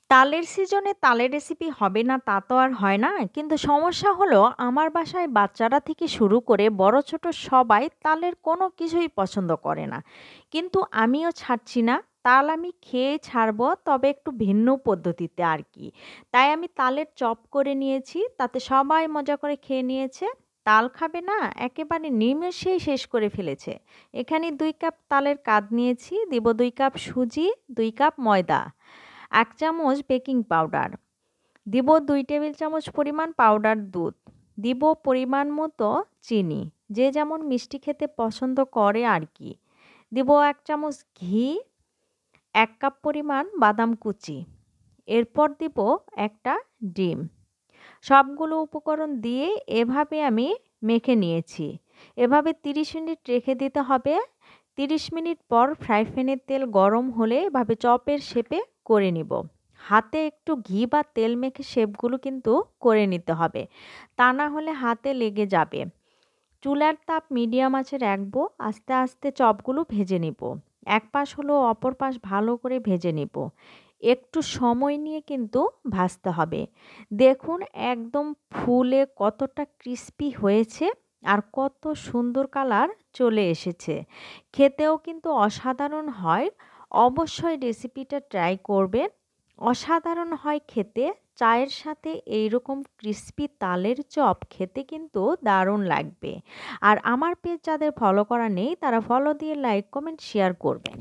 তালের সিজনে তালের রেসিপি হবে না তা তো আর হয় না। কিন্তু সমস্যা হলো আমার বাসায় বাচ্চারা থেকে শুরু করে বড় ছোট সবাই তালের কোনো কিছুই পছন্দ করে না। কিন্তু আমিও ছাড়ছি না। তাল আমি খেয়ে ছাড়বো, তবে একটু ভিন্ন পদ্ধতিতে আর কি। তাই আমি তালের চপ করে নিয়েছি, তাতে সবাই মজা করে খেয়ে নিয়েছে। তাল খাবে না একেবারে নিমেষেই শেষ করে ফেলেছে। এখানে ২ কাপ তালের কাদ নিয়েছি, দিব ২ কাপ সুজি, ২ কাপ ময়দা, ১ চামচ বেকিং পাউডার, দিব ২ টেবিল চামচ পরিমাণ পাউডার দুধ, দিব পরিমাণ মতো চিনি, যে যেমন মিষ্টি খেতে পছন্দ করে আর কি। দিব ১ চামচ ঘি, ১ কাপ পরিমাণ বাদাম কুচি। এরপর দিব একটা ডিম। সবগুলো উপকরণ দিয়ে এভাবে আমি মেখে নিয়েছি। এভাবে ৩০ মিনিট রেখে দিতে হবে। ৩০ মিনিট পর ফ্রাই প্যানের তেল গরম হলে এভাবে চপের শেপে করে নিব। হাতে একটু ঘি বা তেল মেখে শেপগুলো কিন্তু করে নিতে হবে, তা না হলে হাতে লেগে যাবে। চুলার তাপ মিডিয়াম আঁচে রাখবো, আস্তে আস্তে চপগুলো ভেজে নিব। এক পাশ হলো অপর পাশ ভালো করে ভেজে নিব। একটু সময় নিয়ে কিন্তু ভাজতে হবে। দেখুন একদম ফুলে কতটা ক্রিস্পি হয়েছে আর কত সুন্দর কালার চলে এসেছে। খেতেও কিন্তু অসাধারণ হয়। অবশ্যই রেসিপিটা ট্রাই করবেন। অসাধারণ হয় খেতে। চায়ের সাথে এইরকম ক্রিস্পি তালের চপ খেতে কিন্তু দারুণ লাগবে। আর আমার পেজ যাদের ফলো করা নেই তারা ফলো দিয়ে লাইক কমেন্ট শেয়ার করবেন।